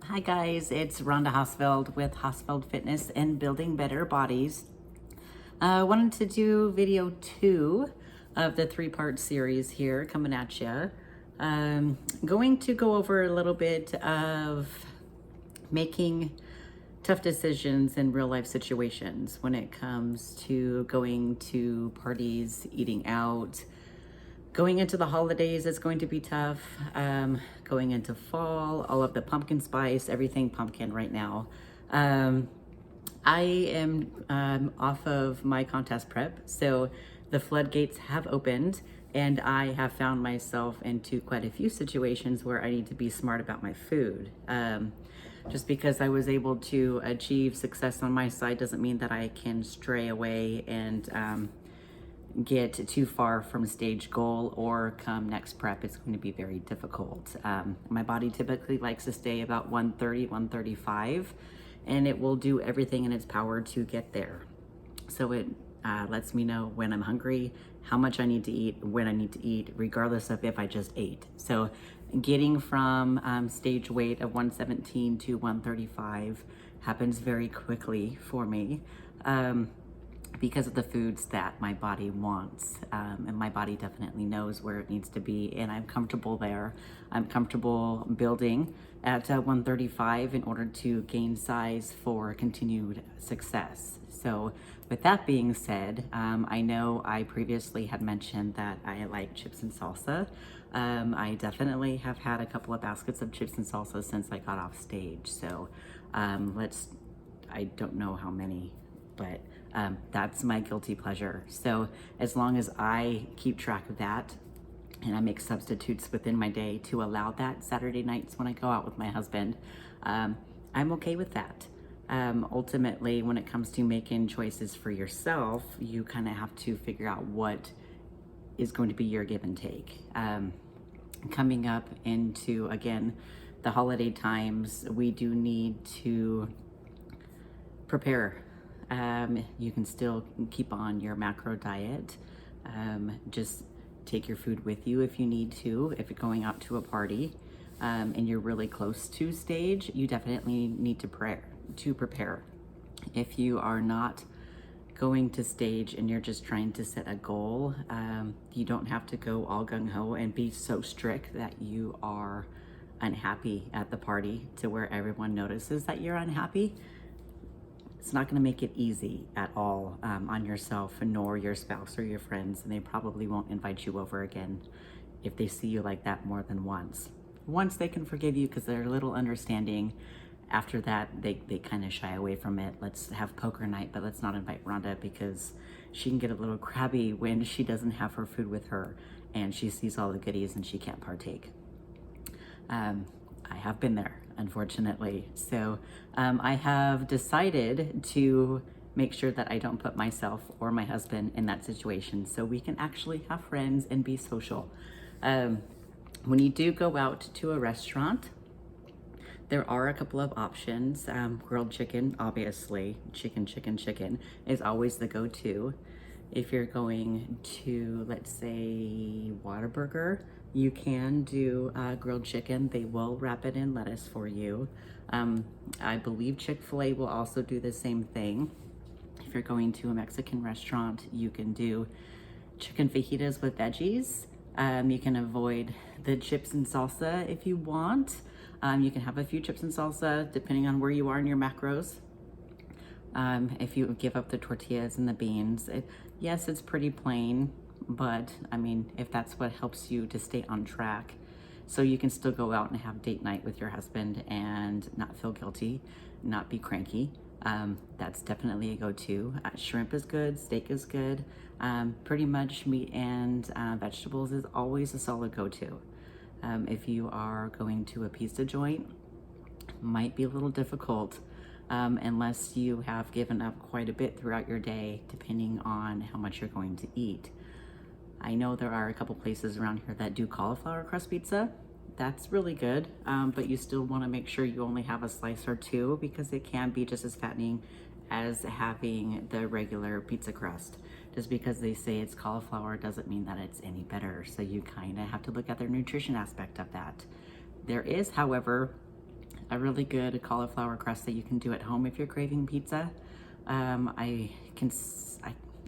Hi guys, it's Rhonda Hosfeld with Hosfeld Fitness and Building Better Bodies. I wanted to do video 2 of the 3-part series here coming at you. Going to go over a little bit of making tough decisions in real life situations when it comes to going to parties, eating out. Going into the holidays, it's going to be tough. Going into fall, all of the pumpkin spice, everything pumpkin right now. I am off of my contest prep, so the floodgates have opened, and I have found myself into quite a few situations where I need to be smart about my food. Just because I was able to achieve success on my side doesn't mean that I can stray away and get too far from stage goal, or come next prep it's going to be very difficult. My body typically likes to stay about 130, 135, and it will do everything in its power to get there. So it lets me know when I'm hungry, how much I need to eat, when I need to eat, regardless of if I just ate. So getting from stage weight of 117 to 135 happens very quickly for me. Because of the foods that my body wants. And my body definitely knows where it needs to be, and I'm comfortable there. I'm comfortable building at 135 in order to gain size for continued success. So with that being said, I know I previously had mentioned that I like chips and salsa. I definitely have had a couple of baskets of chips and salsa since I got off stage. So I don't know how many, but that's my guilty pleasure. So as long as I keep track of that and I make substitutes within my day to allow that Saturday nights when I go out with my husband, I'm okay with that. Ultimately, when it comes to making choices for yourself, you kind of have to figure out what is going to be your give and take. Coming up into, again, the holiday times, we do need to prepare. You can still keep on your macro diet. Just take your food with you if you need to. If you're going out to a party and you're really close to stage, you definitely need to prepare. If you are not going to stage and you're just trying to set a goal, you don't have to go all gung-ho and be so strict that you are unhappy at the party to where everyone notices that you're unhappy. It's not going to make it easy at all on yourself, nor your spouse or your friends, and they probably won't invite you over again if they see you like that more than once. Once they can forgive you because they're a little understanding. After that, they kind of shy away from it. Let's have poker night, but let's not invite Rhonda because she can get a little crabby when she doesn't have her food with her and she sees all the goodies and she can't partake. I have been there, unfortunately. So I have decided to make sure that I don't put myself or my husband in that situation so we can actually have friends and be social. When you do go out to a restaurant, there are a couple of options. Grilled chicken, obviously, chicken is always the go-to. If you're going to, let's say, Whataburger, you can do grilled chicken. They will wrap it in lettuce for you. I believe Chick-fil-A will also do the same thing. If you're going to a Mexican restaurant, you can do chicken fajitas with veggies. You can avoid the chips and salsa if you want. You can have a few chips and salsa depending on where you are in your macros. If you give up the tortillas and the beans, yes, it's pretty plain, but I mean, if that's what helps you to stay on track, so you can still go out and have date night with your husband and not feel guilty, not be cranky, that's definitely a go-to. Shrimp is good, steak is good. Pretty much meat and vegetables is always a solid go-to. If you are going to a pizza joint, might be a little difficult unless you have given up quite a bit throughout your day, depending on how much you're going to eat. I know there are a couple places around here that do cauliflower crust pizza. That's really good, but you still want to make sure you only have a slice or two because it can be just as fattening as having the regular pizza crust. Just because they say it's cauliflower doesn't mean that it's any better. So you kind of have to look at their nutrition aspect of that. There is, however, a really good cauliflower crust that you can do at home if you're craving pizza. I can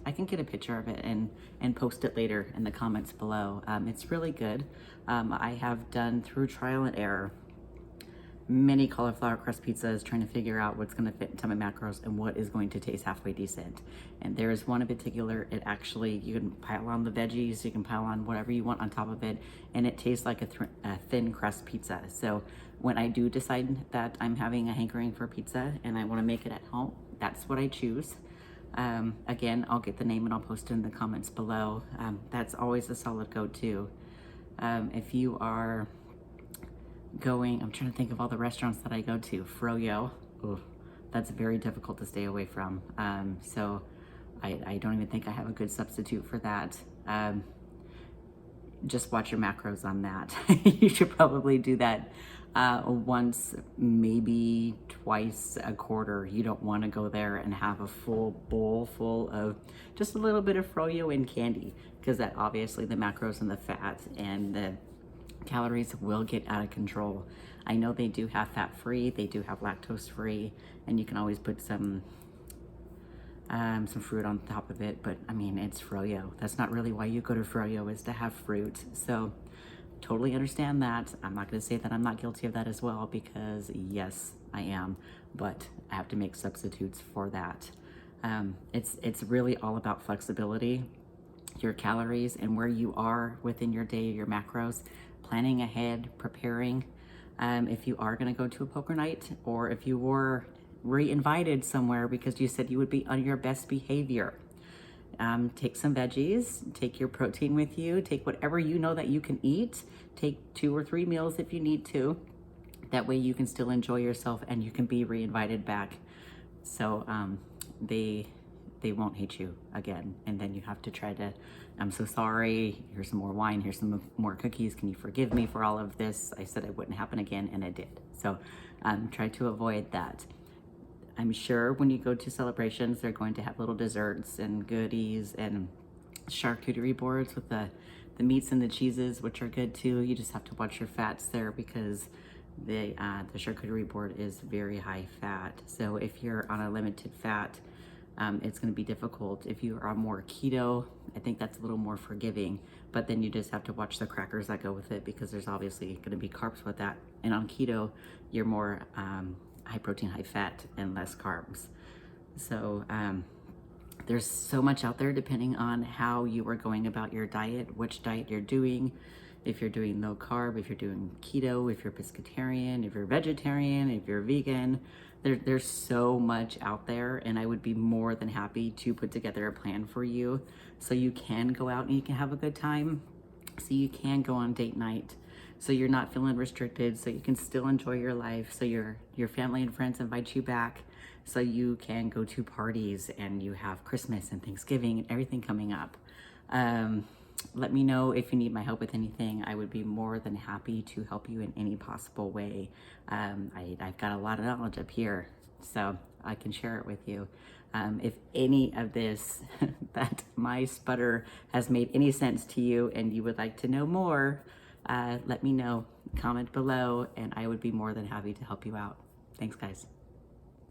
I can get a picture of it and post it later in the comments below. It's really good. I have done, through trial and error, many cauliflower crust pizzas, trying to figure out what's going to fit into my macros and what is going to taste halfway decent. And there is one in particular, it actually, you can pile on the veggies, you can pile on whatever you want on top of it, and it tastes like a thin crust pizza. So when I do decide that I'm having a hankering for pizza and I want to make it at home, that's what I choose. Again, I'll get the name and I'll post it in the comments below. That's always a solid go-to. If you are going, I'm trying to think of all the restaurants that I go to. Froyo, ooh, that's very difficult to stay away from. So I don't even think I have a good substitute for that. Just watch your macros on that. You should probably do that once, maybe twice a quarter. You don't want to go there and have a full bowl full of just a little bit of froyo and candy, because that obviously the macros and the fat and the calories will get out of control. I know they do have fat-free, they do have lactose-free, and you can always put some fruit on top of it, but I mean, it's froyo. That's not really why you go to froyo, is to have fruit. So totally understand that. I'm not going to say that I'm not guilty of that as well, because yes, I am, but I have to make substitutes for that. It's really all about flexibility, your calories, and where you are within your day, your macros, planning ahead, preparing. If you are going to go to a poker night, or if you were re-invited somewhere because you said you would be on your best behavior, take some veggies, take your protein with you, take whatever you know that you can eat, take 2 or 3 meals if you need to. That way you can still enjoy yourself and you can be re-invited back. So they won't hate you again. And then you have to try to, I'm so sorry, here's some more wine, here's some more cookies, can you forgive me for all of this? I said it wouldn't happen again, and it did. So try to avoid that. I'm sure when you go to celebrations, they're going to have little desserts and goodies and charcuterie boards with the meats and the cheeses, which are good too. You just have to watch your fats there, because the charcuterie board is very high fat. So if you're on a limited fat, it's going to be difficult. If you are more keto, I think that's a little more forgiving, but then you just have to watch the crackers that go with it, because there's obviously going to be carbs with that. And on keto, you're more high protein, high fat, and less carbs. So there's so much out there depending on how you are going about your diet, which diet you're doing. If you're doing low carb, if you're doing keto, if you're pescatarian, if you're vegetarian, if you're vegan, there's so much out there, and I would be more than happy to put together a plan for you so you can go out and you can have a good time, so you can go on date night, so you're not feeling restricted, so you can still enjoy your life, so your family and friends invite you back, so you can go to parties, and you have Christmas and Thanksgiving and everything coming up. Let me know if you need my help with anything. I would be more than happy to help you in any possible way. I've got a lot of knowledge up here, so I can share it with you. If any of this, that my sputter has made any sense to you and you would like to know more, let me know. Comment below, and I would be more than happy to help you out. Thanks, guys.